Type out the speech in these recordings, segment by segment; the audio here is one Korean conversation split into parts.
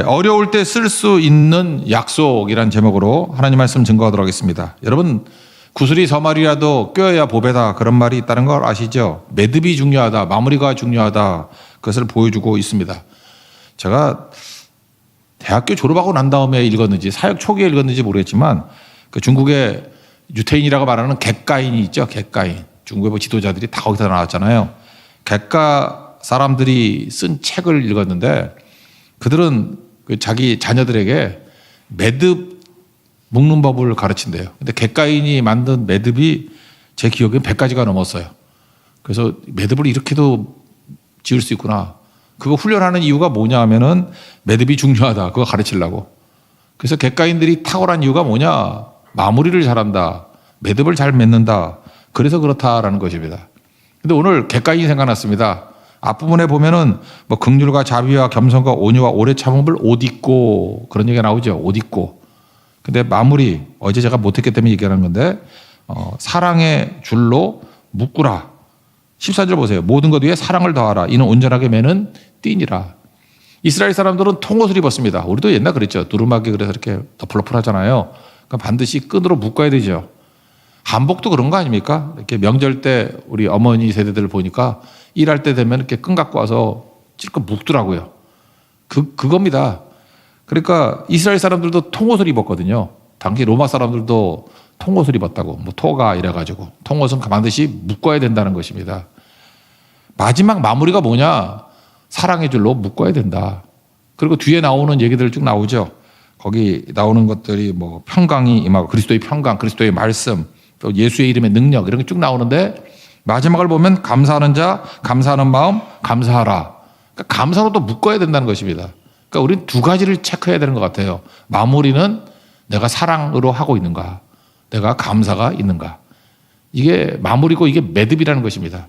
어려울 때 쓸 수 있는 약속이란 제목으로 하나님 말씀 증거하도록 하겠습니다. 여러분, 구슬이 서말이라도 꿰어야 보배다, 그런 말이 있다는 걸 아시죠? 매듭이 중요하다, 마무리가 중요하다, 그것을 보여주고 있습니다. 제가 대학교 졸업하고 난 다음에 읽었는지 사역 초기에 읽었는지 모르겠지만, 그 중국의 유태인이라고 말하는 객가인이 있죠. 객가인. 중국의 뭐 지도자들이 다 거기서 나왔잖아요. 객가 사람들이 쓴 책을 읽었는데, 그들은 그 자기 자녀들에게 매듭 묶는 법을 가르친대요. 근데 객가인이 만든 매듭이 제 기억엔 100가지가 넘었어요. 그래서 매듭을 이렇게도 지을 수 있구나. 그거 훈련하는 이유가 뭐냐 하면은 매듭이 중요하다, 그거 가르치려고. 그래서 객가인들이 탁월한 이유가 뭐냐? 마무리를 잘한다, 매듭을 잘 맺는다, 그래서 그렇다라는 것입니다. 근데 오늘 객가인이 생각났습니다. 앞부분에 보면은 뭐 긍휼과 자비와 겸손과 온유와 오래 참음을 옷 입고, 그런 얘기가 나오죠. 옷 입고. 근데 마무리, 어제 제가 못했기 때문에 얘기하는 건데, 사랑의 줄로 묶으라. 14절 보세요. 모든 것 위에 사랑을 더하라. 이는 온전하게 매는 띠니라. 이스라엘 사람들은 통옷을 입었습니다. 우리도 옛날 그랬죠. 두루마기 그래서 이렇게 더플러플 하잖아요. 그러니까 반드시 끈으로 묶어야 되죠. 한복도 그런 거 아닙니까? 이렇게 명절 때 우리 어머니 세대들 보니까 일할 때 되면 이렇게 끈 갖고 와서 찔끔 묶더라고요. 그겁니다. 그러니까 이스라엘 사람들도 통옷을 입었거든요. 당시 로마 사람들도 통옷을 입었다고, 뭐 토가 이래가지고. 통옷은 반드시 묶어야 된다는 것입니다. 마지막 마무리가 뭐냐? 사랑의 줄로 묶어야 된다. 그리고 뒤에 나오는 얘기들 쭉 나오죠. 거기 나오는 것들이 뭐 평강이 임하고, 그리스도의 평강, 그리스도의 말씀, 또 예수의 이름의 능력, 이런 게 쭉 나오는데, 마지막을 보면 감사하는 자, 감사하는 마음, 감사하라. 그러니까 감사로도 묶어야 된다는 것입니다. 그러니까 우리는 두 가지를 체크해야 되는 것 같아요. 마무리는 내가 사랑으로 하고 있는가, 내가 감사가 있는가. 이게 마무리고 이게 매듭이라는 것입니다.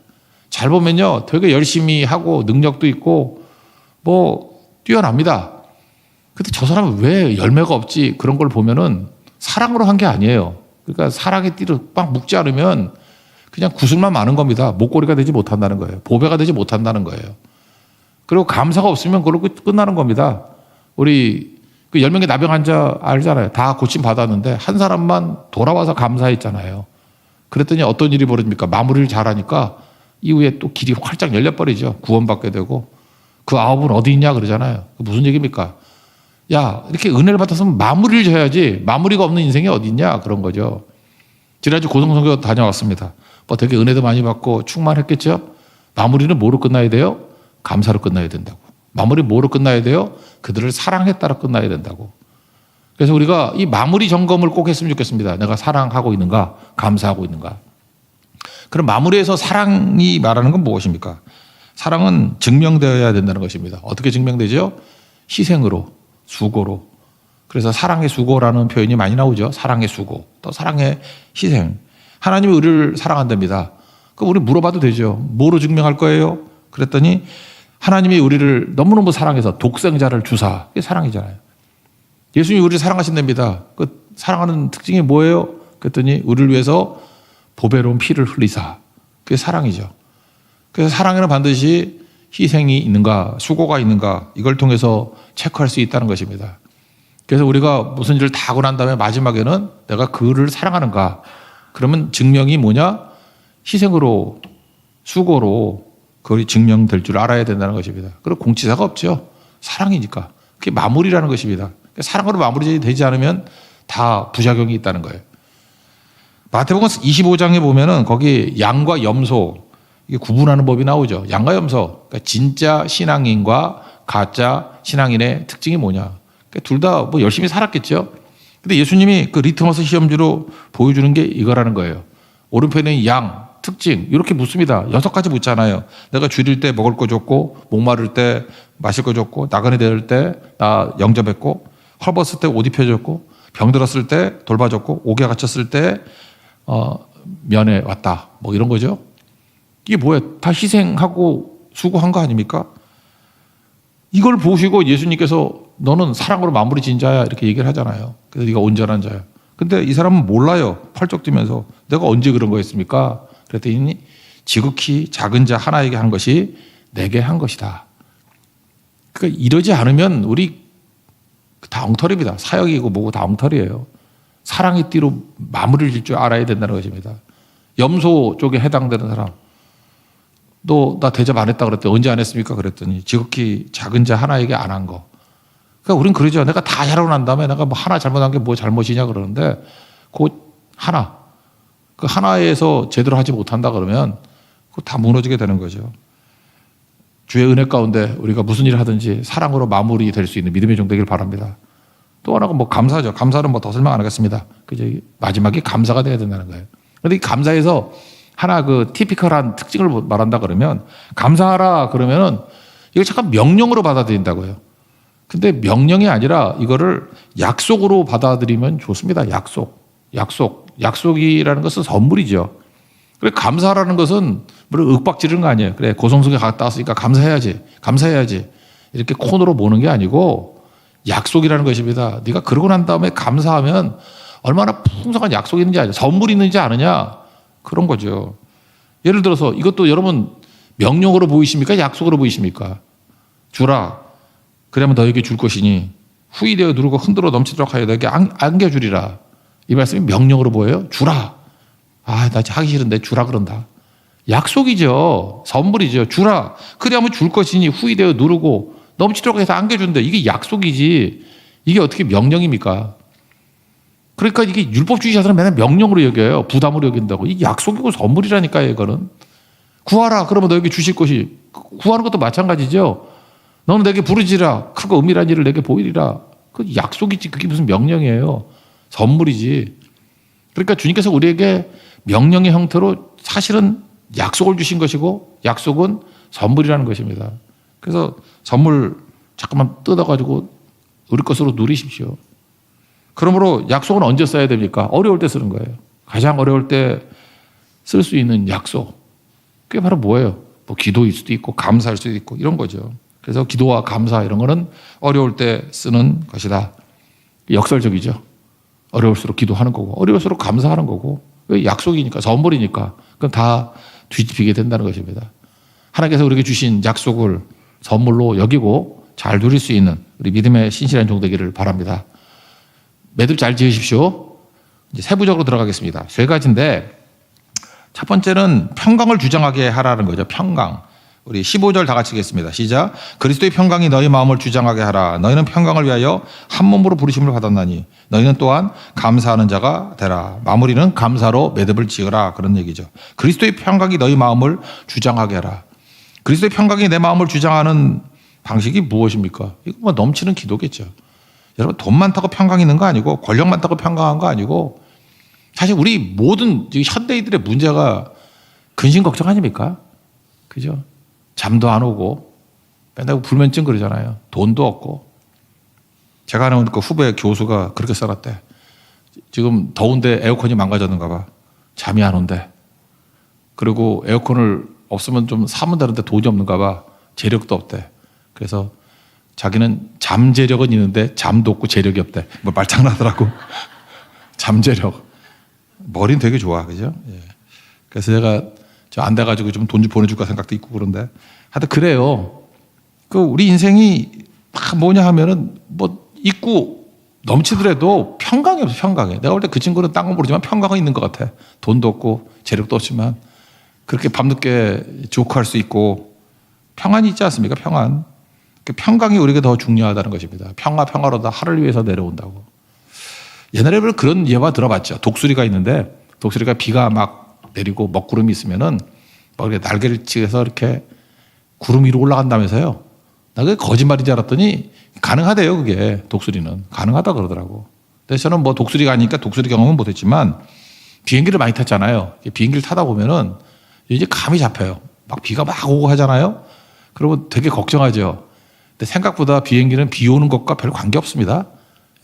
잘 보면요, 되게 열심히 하고 능력도 있고 뭐 뛰어납니다. 근데 저 사람은 왜 열매가 없지? 그런 걸 보면은 사랑으로 한 게 아니에요. 그러니까 사랑의 띠를 빡 묶지 않으면 그냥 구슬만 많은 겁니다. 목걸이가 되지 못한다는 거예요. 보배가 되지 못한다는 거예요. 그리고 감사가 없으면 그걸로 끝나는 겁니다. 우리 그 10명의 나병 환자 알잖아요. 다 고침 받았는데 한 사람만 돌아와서 감사했잖아요. 그랬더니 어떤 일이 벌어집니까? 마무리를 잘하니까 이후에 또 길이 활짝 열려버리죠. 구원받게 되고. 그 9은 어디 있냐 그러잖아요. 무슨 얘기입니까? 야, 이렇게 은혜를 받았으면 마무리를 져야지. 마무리가 없는 인생이 어디 있냐, 그런 거죠. 지난주 고성선교 다녀왔습니다. 뭐 되게 은혜도 많이 받고 충만했겠죠. 마무리는 뭐로 끝나야 돼요? 감사로 끝나야 된다고. 마무리 뭐로 끝나야 돼요? 그들을 사랑했다로 끝나야 된다고. 그래서 우리가 이 마무리 점검을 꼭 했으면 좋겠습니다. 내가 사랑하고 있는가, 감사하고 있는가. 그럼 마무리에서 사랑이 말하는 건 무엇입니까? 사랑은 증명되어야 된다는 것입니다. 어떻게 증명되죠? 희생으로, 수고로. 그래서 사랑의 수고라는 표현이 많이 나오죠. 사랑의 수고, 또 사랑의 희생. 하나님이 우리를 사랑한답니다. 그럼 우리 물어봐도 되죠. 뭐로 증명할 거예요? 그랬더니 하나님이 우리를 너무너무 사랑해서 독생자를 주사. 이게 사랑이잖아요. 예수님이 우리를 사랑하신답니다. 그 사랑하는 특징이 뭐예요? 그랬더니 우리를 위해서 보배로운 피를 흘리사. 그게 사랑이죠. 그래서 사랑에는 반드시 희생이 있는가, 수고가 있는가, 이걸 통해서 체크할 수 있다는 것입니다. 그래서 우리가 무슨 일을 다 하고 난 다음에 마지막에는 내가 그를 사랑하는가. 그러면 증명이 뭐냐? 희생으로, 수고로 그것이 증명될 줄 알아야 된다는 것입니다. 그리고 공치사가 없죠. 사랑이니까. 그게 마무리라는 것입니다. 사랑으로 마무리되지 않으면 다 부작용이 있다는 거예요. 마태복음 25장에 보면은 거기 양과 염소, 이게 구분하는 법이 나오죠. 양과 염소. 그러니까 진짜 신앙인과 가짜 신앙인의 특징이 뭐냐. 그러니까 둘 다 뭐 열심히 살았겠죠. 근데 예수님이 그 리트머스 시험지로 보여주는 게 이거라는 거예요. 오른편에 양, 특징, 이렇게 묻습니다. 6가지 묻잖아요. 내가 줄일 때 먹을 거 줬고, 목마를 때 마실 거 줬고, 나그네 될 때 나 영접했고, 헐벗을 때 옷 입혀줬고, 병들었을 때 돌봐줬고, 옥에 갇혔을 때 면회 왔다. 뭐 이런 거죠. 이게 뭐예요? 다 희생하고 수고한 거 아닙니까? 이걸 보시고 예수님께서 너는 사랑으로 마무리 진 자야, 이렇게 얘기를 하잖아요. 그래서 네가 온전한 자야. 근데 이 사람은 몰라요. 펄쩍 뛰면서 내가 언제 그런 거였습니까? 그랬더니 지극히 작은 자 하나에게 한 것이 내게 한 것이다. 그러니까 이러지 않으면 우리 다 엉터리입니다. 사역이고 뭐고 다 엉터리예요. 사랑의 띠로 마무리를 질 줄 알아야 된다는 것입니다. 염소 쪽에 해당되는 사람. 너 나 대접 안 했다 그랬더니 언제 안 했습니까? 그랬더니 지극히 작은 자 하나에게 안 한 거. 그러니까 우린 그러죠. 내가 다 잘하고 난 다음에 내가 뭐 하나 잘못한 게 뭐 잘못이냐 그러는데 그 하나. 그 하나에서 제대로 하지 못한다 그러면 그거 다 무너지게 되는 거죠. 주의 은혜 가운데 우리가 무슨 일을 하든지 사랑으로 마무리될 수 있는 믿음의 종 되길 바랍니다. 또 하나가 뭐 감사죠. 감사는 뭐 더 설명 안 하겠습니다. 그저 마지막에 감사가 돼야 된다는 거예요. 그런데 이 감사에서 하나 그 티피컬한 특징을 말한다 그러면 감사하라 그러면은 이걸 잠깐 명령으로 받아들인다고요. 근데 명령이 아니라 이거를 약속으로 받아들이면 좋습니다. 약속이라는 것은 선물이죠. 그래 감사라는 것은 물론 윽박지르는 거 아니에요. 그래 고성속에 갔다 왔으니까 감사해야지 이렇게 코너로 모는 게 아니고 약속이라는 것입니다. 네가 그러고 난 다음에 감사하면 얼마나 풍성한 약속이 있는지 아냐, 선물이 있는지 아느냐 그런 거죠. 예를 들어서 이것도 여러분 명령으로 보이십니까? 약속으로 보이십니까? 주라 그러면 너에게 줄 것이니 후히 되어 누르고 흔들어 넘치도록 하여 너에게 안겨주리라. 이 말씀이 명령으로 보여요? 주라. 나 하기 싫은데 주라 그런다. 약속이죠. 선물이죠. 주라. 그래야면 줄 것이니 후히 되어 누르고 넘치도록 해서 안겨준다. 이게 약속이지. 이게 어떻게 명령입니까? 그러니까 이게 율법주의자들은 맨날 명령으로 여겨요. 부담으로 여긴다고. 이게 약속이고 선물이라니까요. 이거는. 구하라. 그러면 너에게 주실 것이. 구하는 것도 마찬가지죠. 너는 내게 부르지라. 크고 은밀한 일을 내게 보이리라. 그 약속이지. 그게 무슨 명령이에요. 선물이지. 그러니까 주님께서 우리에게 명령의 형태로 사실은 약속을 주신 것이고 약속은 선물이라는 것입니다. 그래서 선물 잠깐만 뜯어가지고 우리 것으로 누리십시오. 그러므로 약속은 언제 써야 됩니까? 어려울 때 쓰는 거예요. 가장 어려울 때 쓸 수 있는 약속. 그게 바로 뭐예요? 뭐 기도일 수도 있고 감사할 수도 있고 이런 거죠. 그래서 기도와 감사 이런 거는 어려울 때 쓰는 것이다. 역설적이죠. 어려울수록 기도하는 거고 어려울수록 감사하는 거고 왜 약속이니까 선물이니까 그럼 다 뒤집히게 된다는 것입니다. 하나님께서 우리에게 주신 약속을 선물로 여기고 잘 누릴 수 있는 우리 믿음의 신실한 종 되기를 바랍니다. 매듭 잘 지으십시오. 이제 세부적으로 들어가겠습니다. 세 가지인데 첫 번째는 평강을 주장하게 하라는 거죠. 평강. 우리 15절 다 같이 읽겠습니다. 시작. 그리스도의 평강이 너희 마음을 주장하게 하라. 너희는 평강을 위하여 한 몸으로 부르심을 받았나니 너희는 또한 감사하는 자가 되라. 마무리는 감사로 매듭을 지으라. 그런 얘기죠. 그리스도의 평강이 너희 마음을 주장하게 하라. 그리스도의 평강이 내 마음을 주장하는 방식이 무엇입니까? 이거 뭐 넘치는 기도겠죠. 여러분 돈 많다고 평강 있는 거 아니고 권력 많다고 평강한 거 아니고 사실 우리 모든 현대인들의 문제가 근심 걱정 아닙니까? 그죠? 잠도 안 오고 맨날 불면증 그러잖아요. 돈도 없고. 제가 아는 그 후배 교수가 그렇게 살았대. 지금 더운데 에어컨이 망가졌는가 봐. 잠이 안 온대. 그리고 에어컨을 없으면 좀 사면 되는데 돈이 없는가 봐. 재력도 없대. 그래서 자기는 잠재력은 있는데 잠도 없고 재력이 없대. 뭐 말장난하더라고. 잠재력. 머리는 되게 좋아. 그죠? 예. 그래서 제가 안 돼가지고 좀 돈 좀 보내줄까 생각도 있고 그런데 하여튼 그래요. 그 우리 인생이 다 뭐냐 하면은 뭐 있고 넘치더라도 평강이 없어. 평강이. 내가 볼 때 그 친구는 딴 건 모르지만 평강은 있는 것 같아. 돈도 없고 재력도 없지만 그렇게 밤늦게 조크할 수 있고 평안이 있지 않습니까? 평안. 그 평강이 우리에게 더 중요하다는 것입니다. 평화로다 하를 위해서 내려온다고. 옛날에 그런 예화 들어봤죠. 독수리가 있는데 독수리가 비가 막 내리고 먹구름이 있으면은 막 이렇게 날개를 치해서 이렇게 구름 위로 올라간다면서요. 나 그게 거짓말인 줄 알았더니 가능하대요. 그게 독수리는 가능하다 그러더라고. 근데 저는 뭐 독수리가 아니니까 독수리 경험은 못했지만 비행기를 많이 탔잖아요. 비행기를 타다 보면은 이제 감이 잡혀요. 막 비가 막 오고 하잖아요. 그러면 되게 걱정하죠. 근데 생각보다 비행기는 비 오는 것과 별 관계 없습니다.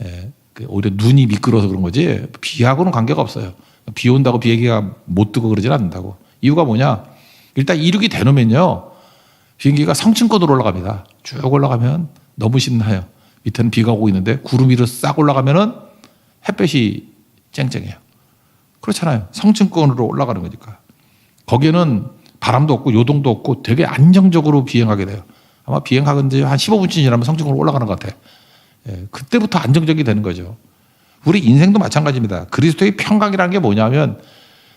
예, 오히려 눈이 미끄러워서 그런 거지 비하고는 관계가 없어요. 비 온다고 비행기가 못 뜨고 그러진 않는다고. 이유가 뭐냐? 일단 이륙이 되놓으면요. 비행기가 성층권으로 올라갑니다. 쭉 올라가면 너무 신나요. 밑에는 비가 오고 있는데 구름 위로 싹 올라가면은 햇볕이 쨍쨍해요. 그렇잖아요. 성층권으로 올라가는 거니까. 거기에는 바람도 없고 요동도 없고 되게 안정적으로 비행하게 돼요. 아마 비행하건 한 15분쯤 지나면 성층권으로 올라가는 것 같아요. 그때부터 안정적이 되는 거죠. 우리 인생도 마찬가지입니다. 그리스도의 평강이라는 게 뭐냐면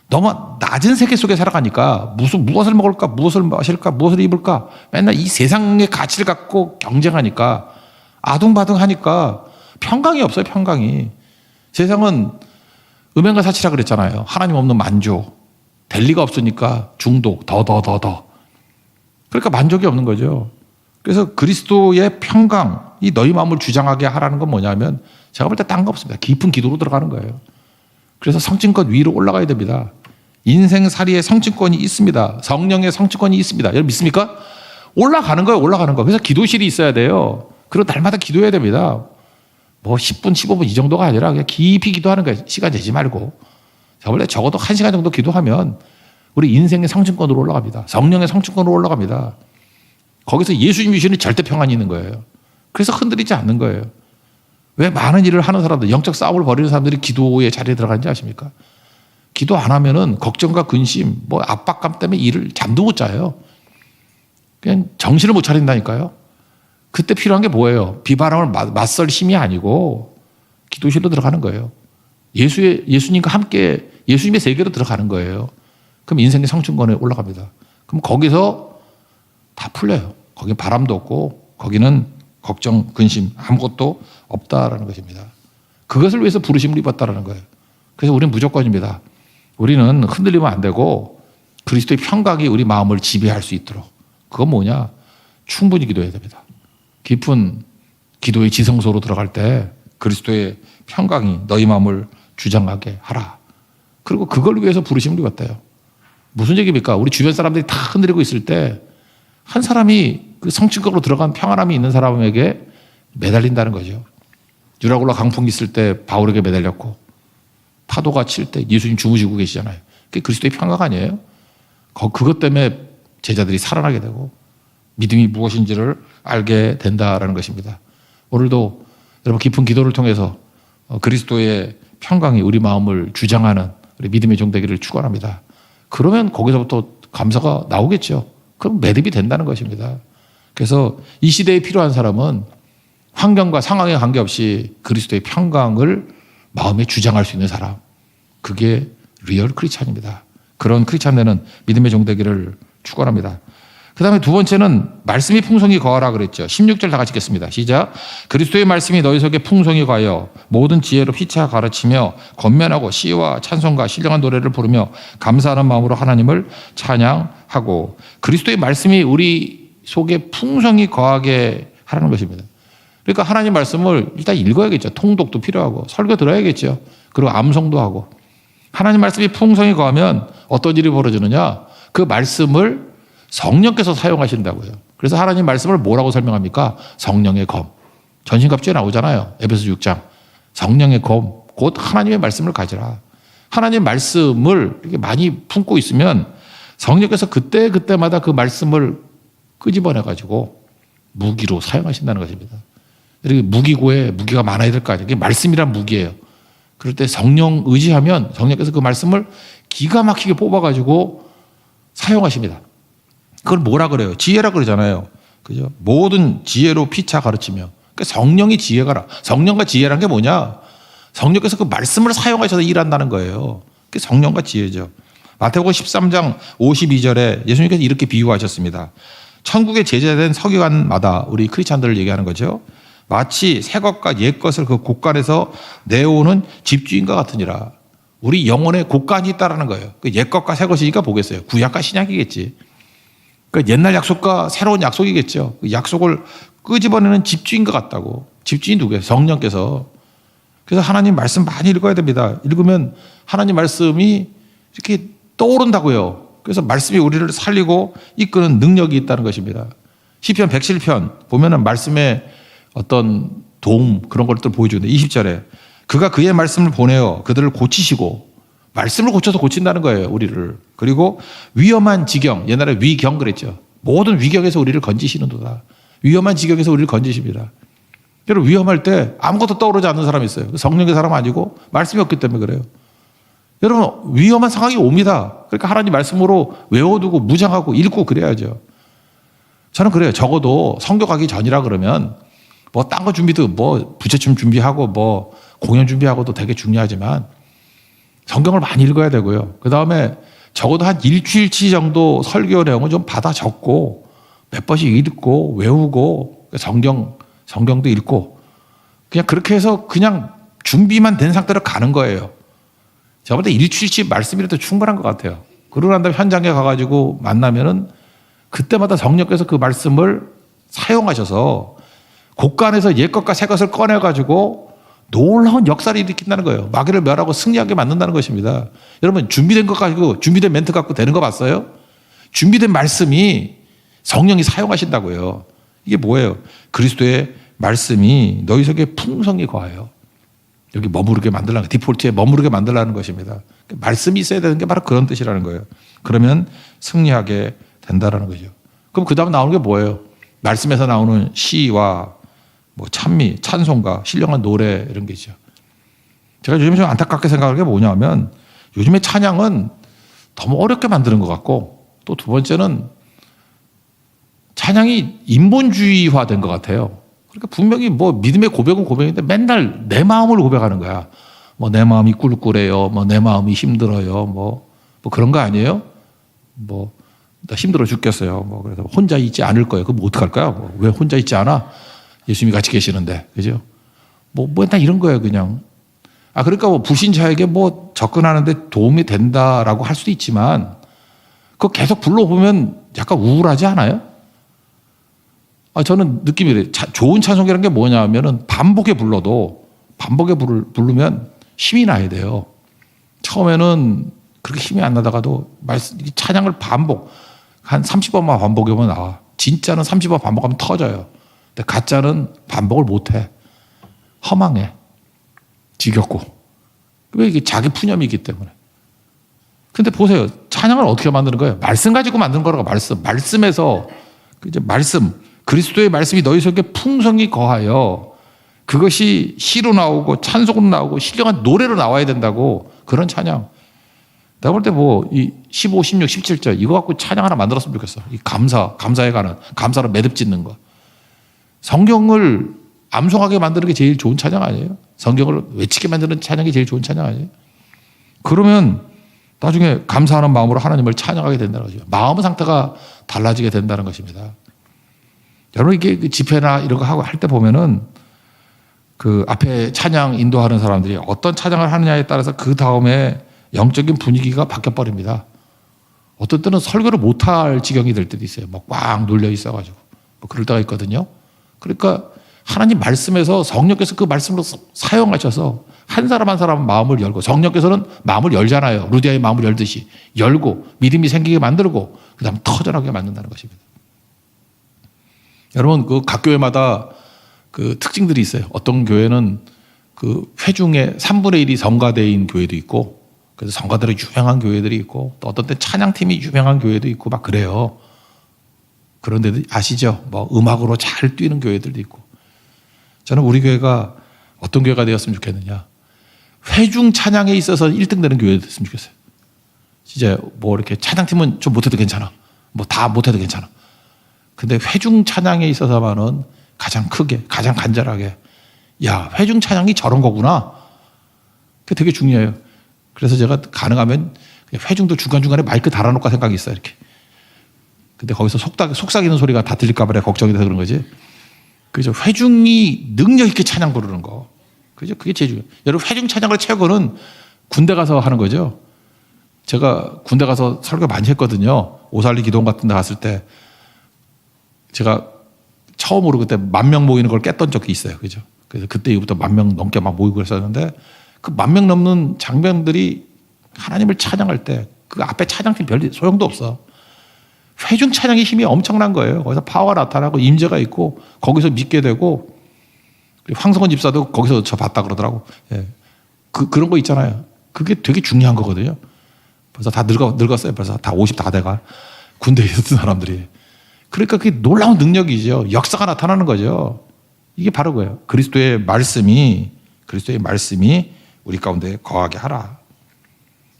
너무 낮은 세계 속에 살아가니까 무엇을 먹을까, 무엇을 마실까, 무엇을 입을까 맨날 이 세상의 가치를 갖고 경쟁하니까 아둥바둥하니까 평강이 없어요. 평강이. 세상은 음행과 사치라 그랬잖아요. 하나님 없는 만족. 될 리가 없으니까 중독, 더. 그러니까 만족이 없는 거죠. 그래서 그리스도의 평강, 이 너희 마음을 주장하게 하라는 건 뭐냐면 제가 볼 때 딴 거 없습니다. 깊은 기도로 들어가는 거예요. 그래서 성층권 위로 올라가야 됩니다. 인생살이의 성층권이 있습니다. 성령의 성층권이 있습니다. 여러분 믿습니까? 올라가는 거예요. 올라가는 거. 그래서 기도실이 있어야 돼요. 그리고 날마다 기도해야 됩니다. 뭐 10분, 15분 이 정도가 아니라 그냥 깊이 기도하는 거예요. 시간 내지 말고. 제가 볼 때 적어도 1시간 정도 기도하면 우리 인생의 성층권으로 올라갑니다. 성령의 성층권으로 올라갑니다. 거기서 예수님 주시는 절대 평안이 있는 거예요. 그래서 흔들리지 않는 거예요. 왜 많은 일을 하는 사람들, 영적 싸움을 벌이는 사람들이 기도의 자리에 들어가는지 아십니까? 기도 안 하면은 걱정과 근심, 뭐 압박감 때문에 일을 잠도 못 자요. 그냥 정신을 못 차린다니까요. 그때 필요한 게 뭐예요? 비바람을 맞설 힘이 아니고 기도실로 들어가는 거예요. 예수님과 함께 예수님의 세계로 들어가는 거예요. 그럼 인생의 성층권에 올라갑니다. 그럼 거기서 다 풀려요. 거긴 바람도 없고 거기는 걱정, 근심 아무것도 없다라는 것입니다. 그것을 위해서 부르심을 입었다라는 거예요. 그래서 우리는 무조건입니다. 우리는 흔들리면 안 되고 그리스도의 평강이 우리 마음을 지배할 수 있도록. 그건 뭐냐? 충분히 기도해야 됩니다. 깊은 기도의 지성소로 들어갈 때 그리스도의 평강이 너희 마음을 주장하게 하라. 그리고 그걸 위해서 부르심을 입었대요. 무슨 얘기입니까? 우리 주변 사람들이 다 흔들리고 있을 때 한 사람이 그 성층권으로 들어간 평안함이 있는 사람에게 매달린다는 거죠. 유라굴라 강풍이 있을 때 바울에게 매달렸고 파도가 칠 때 예수님 주무시고 계시잖아요. 그게 그리스도의 평강 아니에요? 그것 때문에 제자들이 살아나게 되고 믿음이 무엇인지를 알게 된다라는 것입니다. 오늘도 여러분 깊은 기도를 통해서 그리스도의 평강이 우리 마음을 주장하는 우리 믿음의 종 되기를 축원합니다. 그러면 거기서부터 감사가 나오겠죠. 그럼 매듭이 된다는 것입니다. 그래서 이 시대에 필요한 사람은 환경과 상황에 관계없이 그리스도의 평강을 마음에 주장할 수 있는 사람. 그게 리얼 크리스찬입니다. 그런 크리스찬 되는 믿음의 종 되기를 축원합니다. 그 다음에 두 번째는 말씀이 풍성히 거하라 그랬죠. 16절 다 같이 읽겠습니다. 시작. 그리스도의 말씀이 너희 속에 풍성히 거하여 모든 지혜로 피차 가르치며 권면하고 시와 찬송과 신령한 노래를 부르며 감사하는 마음으로 하나님을 찬양하고. 그리스도의 말씀이 우리 속에 풍성히 거하게 하라는 것입니다. 그러니까 하나님 말씀을 일단 읽어야겠죠. 통독도 필요하고 설교 들어야겠죠. 그리고 암송도 하고. 하나님 말씀이 풍성히 거하면 어떤 일이 벌어지느냐. 그 말씀을 성령께서 사용하신다고요. 그래서 하나님 말씀을 뭐라고 설명합니까? 성령의 검. 전신갑주에 나오잖아요. 에베소 6장. 성령의 검. 곧 하나님의 말씀을 가지라. 하나님의 말씀을 이렇게 많이 품고 있으면 성령께서 그때마다 그 말씀을 끄집어내가지고 무기로 사용하신다는 것입니다. 이렇게 무기고에 무기가 많아야 될 거 아니에요. 이게 말씀이란 무기예요. 그럴 때 성령 의지하면 성령께서 그 말씀을 기가 막히게 뽑아가지고 사용하십니다. 그걸 뭐라 그래요? 지혜라 그러잖아요. 그죠? 모든 지혜로 피차 가르치며. 그러니까 성령이 지혜가라. 성령과 지혜란 게 뭐냐? 성령께서 그 말씀을 사용하셔서 일한다는 거예요. 그게 성령과 지혜죠. 마태복음 13장 52절에 예수님께서 이렇게 비유하셨습니다. 천국의 제자된 서기관마다 우리 크리스찬들을 얘기하는 거죠. 마치 새 것과 옛 것을 그 곳간에서 내오는 집주인과 같으니라. 우리 영혼에 곳간이 있다라는 거예요. 그 옛 것과 새 것이니까 보겠어요. 구약과 신약이겠지. 그러니까 옛날 약속과 새로운 약속이겠죠. 그 약속을 끄집어내는 집주인과 같다고. 집주인 누구예요? 성령께서. 그래서 하나님 말씀 많이 읽어야 됩니다. 읽으면 하나님 말씀이 이렇게 떠오른다고요. 그래서 말씀이 우리를 살리고 이끄는 능력이 있다는 것입니다. 시편 107편 보면은 말씀의 어떤 도움 그런 것들 보여주는데 20절에 그가 그의 말씀을 보내어 그들을 고치시고 말씀을 고쳐서 고친다는 거예요. 우리를. 그리고 위험한 지경, 옛날에 위경 그랬죠. 모든 위경에서 우리를 건지시는도다. 위험한 지경에서 우리를 건지십니다. 여러분 위험할 때 아무것도 떠오르지 않는 사람이 있어요. 성령의 사람 아니고 말씀이 없기 때문에 그래요. 여러분 위험한 상황이 옵니다. 그러니까 하나님 말씀으로 외워두고 무장하고 읽고 그래야죠. 저는 그래요. 적어도 성교 가기 전이라 그러면 뭐 딴 거 준비도 뭐 부채춤 준비하고 뭐 공연 준비하고도 되게 중요하지만 성경을 많이 읽어야 되고요. 그 다음에 적어도 한 일주일치 정도 설교 내용을 좀 받아 적고 몇 번씩 읽고 외우고 성경도 읽고 그냥 그렇게 해서 그냥 준비만 된 상태로 가는 거예요. 제가 볼 때 일주일치 말씀이라도 충분한 것 같아요. 그러고 난 다음에 현장에 가가지고 만나면은 그때마다 성령께서 그 말씀을 사용하셔서 곳간에서 옛 것과 새 것을 꺼내가지고 놀라운 역사를 일으킨다는 거예요. 마귀를 멸하고 승리하게 만든다는 것입니다. 여러분 준비된 것 가지고 준비된 멘트 갖고 되는 거 봤어요? 준비된 말씀이 성령이 사용하신다고요. 이게 뭐예요? 그리스도의 말씀이 너희 속에 풍성히 거하여 여기 머무르게 만들라는 디폴트에 머무르게 만들라는 것입니다. 말씀이 있어야 되는 게 바로 그런 뜻이라는 거예요. 그러면 승리하게 된다라는 거죠. 그럼 그 다음 나오는 게 뭐예요? 말씀에서 나오는 시와 뭐 찬미, 찬송가, 신령한 노래 이런 게 있죠. 제가 요즘에 좀 안타깝게 생각하는 게 뭐냐면 요즘에 찬양은 너무 어렵게 만드는 것 같고 또 두 번째는 찬양이 인본주의화 된 것 같아요. 그러니까 분명히 뭐 믿음의 고백은 고백인데 맨날 내 마음을 고백하는 거야. 뭐 내 마음이 꿀꿀해요. 뭐 내 마음이 힘들어요. 뭐 그런 거 아니에요? 뭐 나 힘들어 죽겠어요. 뭐 그래서 혼자 있지 않을 거예요. 그럼 뭐 어떡할까요? 뭐 왜 혼자 있지 않아? 예수님이 같이 계시는데, 그죠? 뭐 다 이런 거예요, 그냥. 그러니까 뭐 불신자에게 뭐 접근하는데 도움이 된다라고 할 수도 있지만, 그거 계속 불러보면 약간 우울하지 않아요? 저는 느낌이 이래요. 좋은 찬송이라는 게 뭐냐 하면은 반복에 부르면 힘이 나야 돼요. 처음에는 그렇게 힘이 안 나다가도 찬양을 한 30번만 반복하면 나와. 진짜는 30번 반복하면 터져요. 근데 가짜는 반복을 못해. 허망해. 지겹고. 왜 이게 자기 푸념이기 때문에. 근데 보세요. 찬양을 어떻게 만드는 거예요? 말씀 가지고 만드는 거라고 말씀에서 이제 그리스도의 말씀이 너희 속에 풍성히 거하여 그것이 시로 나오고 찬송으로 나오고 신령한 노래로 나와야 된다고 그런 찬양. 내가 볼 때 이 15, 16, 17절 이거 갖고 찬양 하나 만들었으면 좋겠어. 이 감사에 관한 감사로 매듭 짓는 거. 성경을 암송하게 만드는 게 제일 좋은 찬양 아니에요? 성경을 외치게 만드는 찬양이 제일 좋은 찬양 아니에요? 그러면 나중에 감사하는 마음으로 하나님을 찬양하게 된다는 거죠. 마음 상태가 달라지게 된다는 것입니다. 여러분 이게 집회나 이런 거 하고 할 때 보면은 그 앞에 찬양 인도하는 사람들이 어떤 찬양을 하느냐에 따라서 그 다음에 영적인 분위기가 바뀌어버립니다. 어떤 때는 설교를 못할 지경이 될 때도 있어요. 뭐 꽉 눌려 있어가지고. 뭐 그럴 때가 있거든요. 그러니까 하나님 말씀에서 성령께서 그 말씀으로 사용하셔서 한 사람 한 사람 마음을 열고 성령께서는 마음을 열잖아요. 루디아의 마음을 열듯이 열고 믿음이 생기게 만들고 그 다음 터져나게 만든다는 것입니다. 여러분 그 각 교회마다 그 특징들이 있어요. 어떤 교회는 그 회중의 3분의 1이 성가대인 교회도 있고 그래서 성가대로 유명한 교회들이 있고 또 어떤 때 찬양팀이 유명한 교회도 있고 막 그래요. 그런 데도 아시죠? 뭐 음악으로 잘 뛰는 교회들도 있고. 저는 우리 교회가 어떤 교회가 되었으면 좋겠느냐. 회중 찬양에 있어서 1등 되는 교회가 됐으면 좋겠어요. 진짜 뭐 이렇게 찬양팀은 좀 못해도 괜찮아. 뭐 다 못해도 괜찮아. 근데 회중 찬양에 있어서만은 가장 크게, 가장 간절하게 야, 회중 찬양이 저런 거구나. 그게 되게 중요해요. 그래서 제가 가능하면 회중도 중간중간에 마이크 달아놓을까 생각이 있어요. 이렇게. 근데 거기서 속삭이는 소리가 다 들릴까 봐 걱정이 돼서 그런 거지. 그죠? 회중이 능력 있게 찬양 부르는 거. 그죠? 그게 제일 중요해요. 여러분 회중 찬양을 최고는 군대 가서 하는 거죠. 제가 군대 가서 설교 많이 했거든요. 오살리 기도원 같은 데 갔을 때 제가 처음으로 그때 10,000명 모이는 걸 깼던 적이 있어요. 그죠? 그래서 그때 이후부터 10,000명 넘게 막 모이고 그랬었는데 그 10,000명 넘는 장병들이 하나님을 찬양할 때 그 앞에 찬양팀 별 소용도 없어. 회중 찬양의 힘이 엄청난 거예요. 거기서 파워가 나타나고 임재가 있고 거기서 믿게 되고 황성원 집사도 거기서 저 봤다 그러더라고. 예. 그런 거 있잖아요. 그게 되게 중요한 거거든요. 벌써 다 늙었어요. 벌써 다 50 다 돼가. 군대에 있었던 사람들이. 그러니까 그게 놀라운 능력이죠. 역사가 나타나는 거죠. 이게 바로 그거예요. 그리스도의 말씀이 우리 가운데 거하게 하라.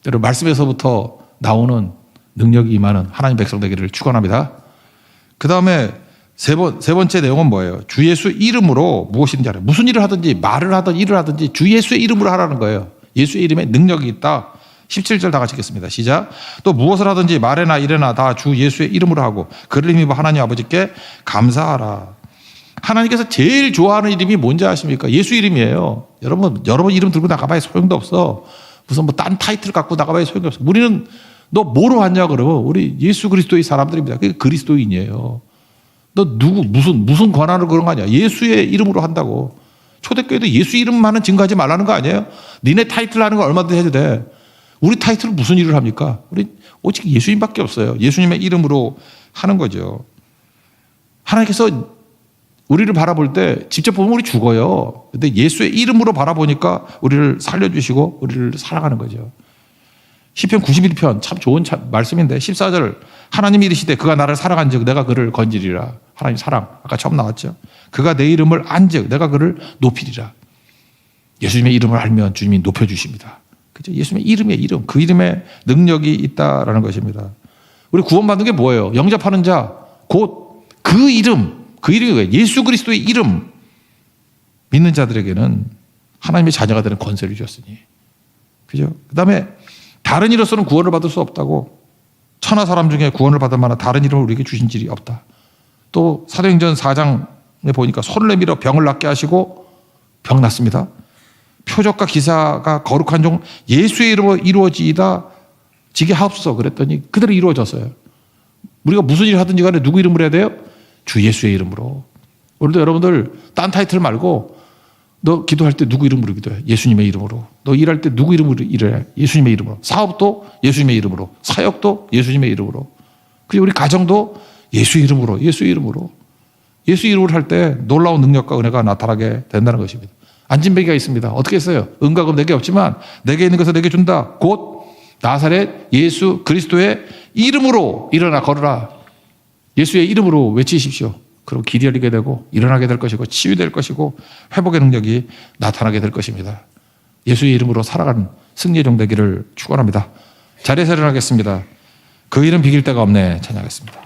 여러분 말씀에서부터 나오는 능력이 임하는 하나님 백성 되기를 축원합니다. 그 다음에 세 번째 내용은 뭐예요? 주 예수 이름으로 무엇이든지 하라. 무슨 일을 하든지 말을 하든 일을 하든지 주 예수의 이름으로 하라는 거예요. 예수의 이름에 능력이 있다. 17절 다 같이 읽겠습니다. 시작. 또 무엇을 하든지 말에나 일에나 다 주 예수의 이름으로 하고 그를 힘입어 하나님 아버지께 감사하라. 하나님께서 제일 좋아하는 이름이 뭔지 아십니까? 예수 이름이에요. 여러분 이름 들고 나가봐야 소용도 없어. 무슨 뭐 딴 타이틀 갖고 나가봐야 소용이 없어. 우리는 너 뭐로 왔냐 그러면 우리 예수 그리스도의 사람들입니다. 그게 그리스도인이에요. 너 누구 무슨 권한으로 그런 거 아니야? 예수의 이름으로 한다고. 초대교회도 예수 이름만은 증거하지 말라는 거 아니에요? 니네 타이틀 하는 거 얼마든지 해도 돼. 우리 타이틀은 무슨 일을 합니까? 우리 오직 예수님밖에 없어요. 예수님의 이름으로 하는 거죠. 하나님께서 우리를 바라볼 때 직접 보면 우리 죽어요. 근데 예수의 이름으로 바라보니까 우리를 살려주시고 우리를 살아가는 거죠. 시편 91편 참 좋은 말씀인데 14절 하나님이 이르시되 그가 나를 사랑한즉 내가 그를 건지리라. 하나님 사랑 아까 처음 나왔죠. 그가 내 이름을 안즉 내가 그를 높이리라. 예수님의 이름을 알면 주님이 높여주십니다. 그죠? 예수님의 이름의 이름 그 이름에 능력이 있다라는 것입니다. 우리 구원받는 게 뭐예요? 영접하는 자 곧 그 이름이 뭐예요? 예수 그리스도의 이름 믿는 자들에게는 하나님의 자녀가 되는 권세를 주셨으니 그죠? 그 다음에 다른 이로서는 구원을 받을 수 없다고 천하 사람 중에 구원을 받을 만한 다른 이름을 우리에게 주신 일이 없다. 또 사도행전 4장에 보니까 손을 내밀어 병을 낫게 하시고 병 낫습니다. 표적과 기사가 거룩한 종 예수의 이름으로 이루어지이다 지게 하옵소서 그랬더니 그대로 이루어졌어요. 우리가 무슨 일을 하든지 간에 누구 이름으로 해야 돼요? 주 예수의 이름으로. 오늘도 여러분들 딴 타이틀 말고 너 기도할 때 누구 이름으로 기도해? 예수님의 이름으로. 너 일할 때 누구 이름으로 일해? 예수님의 이름으로. 사업도 예수님의 이름으로. 사역도 예수님의 이름으로. 그리고 우리 가정도 예수의 이름으로. 예수의 이름으로. 예수 이름으로 할 때 놀라운 능력과 은혜가 나타나게 된다는 것입니다. 안진뱅이가 있습니다. 어떻게 했어요? 은과 금 내게 없지만 내게 있는 것을 내게 준다. 곧 나사렛 예수 그리스도의 이름으로 일어나 걸으라. 예수의 이름으로 외치십시오. 그럼 길이 열리게 되고 일어나게 될 것이고 치유될 것이고 회복의 능력이 나타나게 될 것입니다. 예수의 이름으로 살아가는 승리의 종 되기를 축원합니다. 자리에서 일어나겠습니다. 그 이름 비길 데가 없네 찬양하겠습니다.